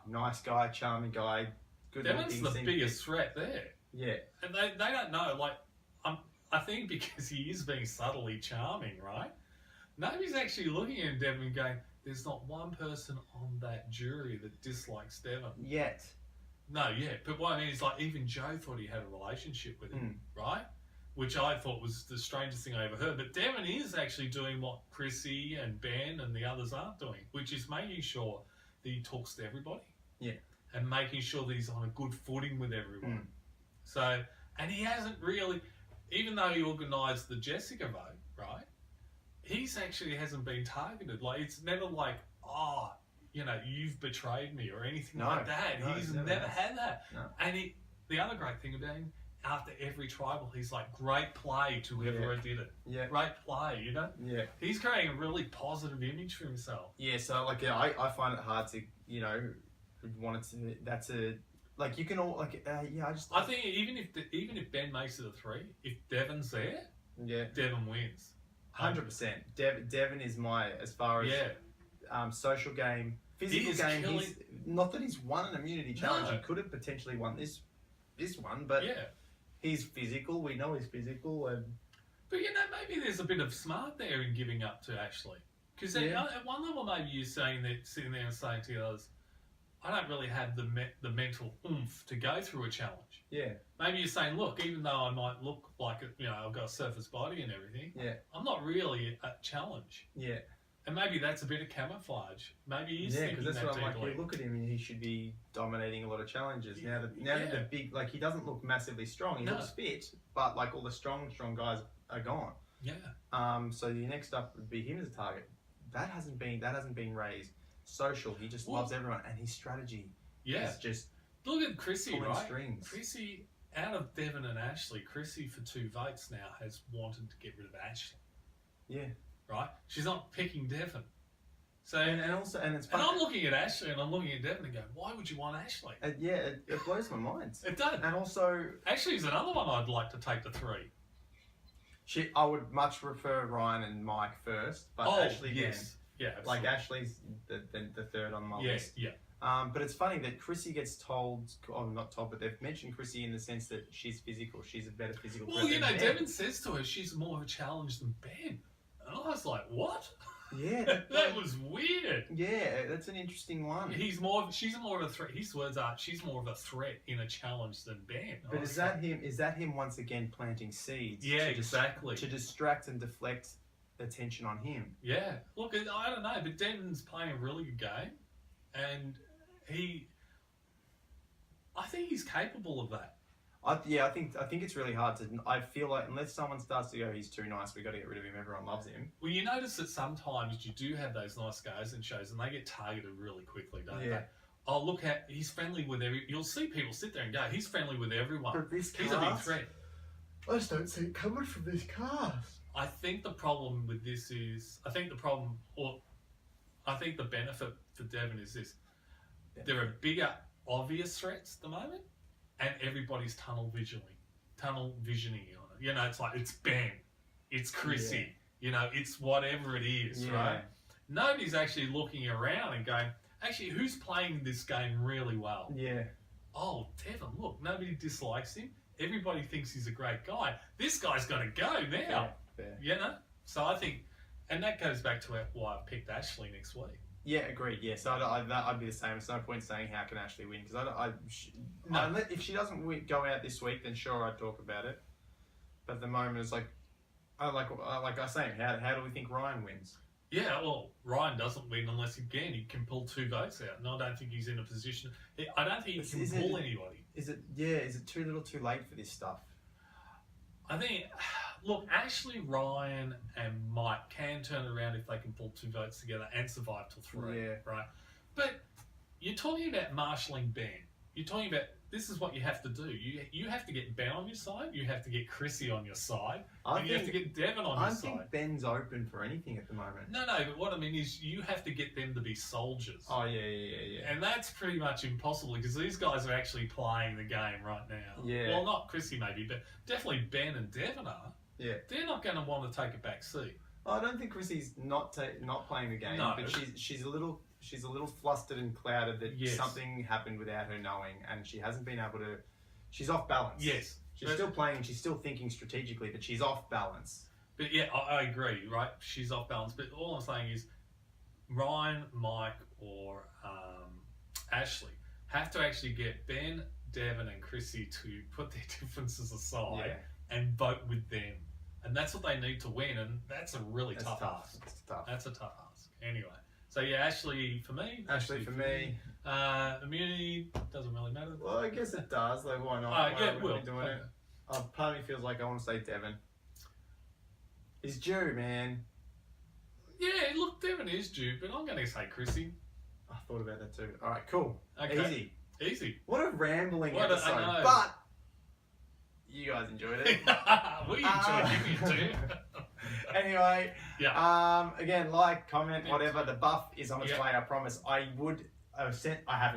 nice guy, charming guy, good Devon's looking. the biggest threat there, Yeah, and they don't know. Like, I think because he is being subtly charming, right? Nobody's actually looking at Devon and going, "There's not one person on that jury that dislikes Devon." yet. No, yeah, but what I mean is like even Joe thought he had a relationship with him, right? Which I thought was the strangest thing I ever heard. But Devon is actually doing what Chrissy and Ben and the others aren't doing, which is making sure that he talks to everybody. Yeah. And making sure that he's on a good footing with everyone. So, and he hasn't really, even though he organised the Jessica vote, right? He's actually hasn't been targeted. Like, it's never like, oh, you know, you've betrayed me or anything like that. No, He's never never has. had that. No. And the other great thing about him, after every tribal, he's like, great play to whoever did it. Yeah. Great play, you know? Yeah. He's creating a really positive image for himself. Yeah, so like I find it hard to want it to. That's a like you can all like I think even if Ben makes it a 3, if Devon's there, Devon wins. 100%. Devon is my as far as social game, physical game. He's not that he's won an immunity challenge. No. He could have potentially won this one, but he's physical. We know he's physical, and But you know, maybe there's a bit of smart there in giving up to Ashley. Because at one level, maybe you're saying that, sitting there and saying to the others, I don't really have the mental oomph to go through a challenge. yeah, Maybe you're saying, look, even though I might look like, I've got a surface body and everything, yeah, I'm not really a challenge. yeah. And maybe that's a bit of camouflage. Maybe he's Yeah, thinking because that's that what I'm deeply. like. You look at him, and he should be dominating a lot of challenges. Now that the big, like, he doesn't look massively strong. He looks fit, but like all the strong guys are gone. Yeah. So the next up would be him as a target. That hasn't been raised. Social. He just loves everyone, and his strategy is just Look at Chrissy, pulling right? strings. Chrissy, out of Devon and Ashley, Chrissy for 2 votes now has wanted to get rid of Ashley. Yeah. Right? She's not picking Devon. So And also, and it's and funny. I'm looking at Ashley and I'm looking at Devon and going, why would you want Ashley? It blows my mind. It does. And also, Ashley's another one I'd like to take to 3. I would much prefer Ryan and Mike first, but Ashley yes. Yeah, like absolutely. Ashley's the third on my list. Yeah. But it's funny that Chrissy gets told, not told, but they've mentioned Chrissy in the sense that she's physical. She's a better physical Well, person than Ben. Devon says to her she's more of a challenge than Ben. And I was like, what? Yeah. That was weird. Yeah, that's an interesting one. She's more of a threat. His words are, she's more of a threat in a challenge than Ben. But is that him once again planting seeds? Yeah, exactly. To distract and deflect the tension on him. Yeah. Look, I don't know, but Devon's playing a really good game, and I think he's capable of that. I think it's really hard to. I feel like unless someone starts to go, he's too nice, we got to get rid of him. Everyone loves him. Well, you notice that sometimes you do have those nice guys in shows, and they get targeted really quickly, don't they? Oh, look at he's friendly with you'll see people sit there and go, he's friendly with everyone. But this he's a big threat. I just don't see it coming from this cast. I think the problem with this is, I think the benefit for Devon is this: there are bigger, obvious threats at the moment, and everybody's tunnel visioning on it. You know, it's like it's Ben, it's Chrissy, you know, it's whatever it is, right? Nobody's actually looking around and going, actually, who's playing this game really well? Yeah. Oh, Devon, look, nobody dislikes him. Everybody thinks he's a great guy. This guy's got to go now. Fair. You know? So I think, and that goes back to why I picked Ashley next week. Yeah, agreed. Yeah, so I'd be the same. There's no point saying how can Ashley win because if she doesn't go out this week, then sure I'd talk about it. But at the moment, it's like I was saying, how do we think Ryan wins? Yeah, well, Ryan doesn't win unless he can pull 2 votes out, and I don't think he's in a position. I don't think he can pull anybody. Is it too little, too late for this stuff? I think, look, Ashley, Ryan, and Mike can turn around if they can pull 2 votes together and survive till 3, right? But you're talking about marshalling Ben. You're talking about this is what you have to do. You have to get Ben on your side. You have to get Chrissy on your side. You have to get Devon on your side. I think Ben's open for anything at the moment. No, but what I mean is you have to get them to be soldiers. Oh, yeah. And that's pretty much impossible because these guys are actually playing the game right now. Yeah. Well, not Chrissy maybe, but definitely Ben and Devon are. Yeah. They're not going to want to take a back seat. I don't think Chrissy's not playing the game, but she's a little flustered and clouded that something happened without her knowing, and she hasn't been able to. She's off balance. Yes, she's still playing. She's still thinking strategically, but she's off balance. But yeah, I agree. Right, she's off balance. But all I'm saying is, Ryan, Mike, or Ashley have to actually get Ben, Devon, and Chrissy to put their differences aside and vote with them. And that's what they need to win, and that's a really tough ask. It's tough. That's a tough ask. Anyway, so yeah, Ashley for me. Ashley for me. Immunity doesn't really matter. Well, I guess it does. Like, why not? Yeah, it will. Doing it. Part of me feels like I want to say Devon. He's due, man. Yeah, look, Devon is due, but I'm going to say Chrissy. I thought about that too. All right, cool. Okay. Easy. What a rambling episode. But you guys enjoyed it. We enjoyed it too. Anyway, again, like, comment, whatever. The buff is on its way. I promise. I haven't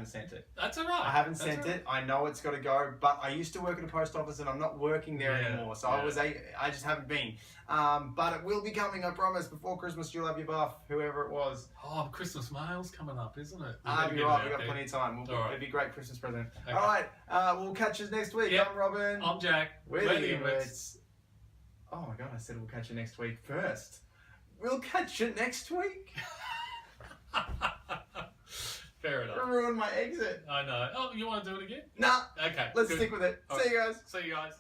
sent it. That's all right. I haven't sent it. I know it's got to go, but I used to work at a post office and I'm not working there anymore. So I just haven't been. But it will be coming, I promise. Before Christmas, you'll have your buff, whoever it was. Oh, Christmas mail's coming up, isn't it? You're right. We've got plenty of time. It'll be a great Christmas present. Okay. All right. We'll catch you next week. I'm Robin. I'm Jack. We're the Inwits. Oh my God, I said we'll catch you next week first. We'll catch you next week. Fair enough. I ruined my exit. I know. Oh, you want to do it again? Nah. Okay. Let's stick with it. See you guys. See you guys.